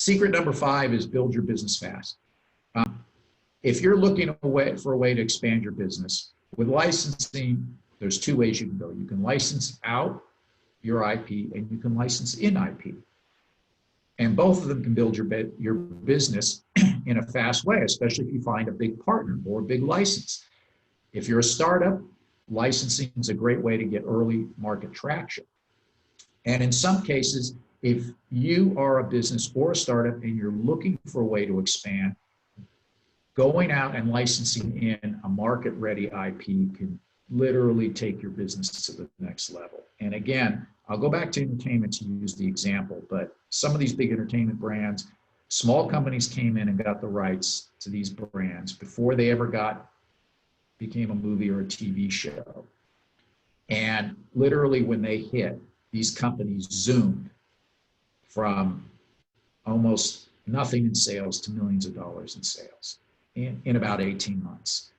Secret number 5 is build your business fast. If you're looking for a way to expand your business, with licensing, there's 2 ways you can go. You can license out your IP and you can license in IP. And both of them can build your business in a fast way, especially if you find a big partner or a big license. If you're a startup, licensing is a great way to get early market traction. And in some cases, if you are a business or a startup and you're looking for a way to expand, going out and licensing in a market-ready IP can literally take your business to the next level. And again, I'll go back to entertainment to use the example, but some of these big entertainment brands, small companies came in and got the rights to these brands before they ever became a movie or a TV show. And literally when they hit, these companies zoomed from almost nothing in sales to millions of dollars in sales in about 18 months.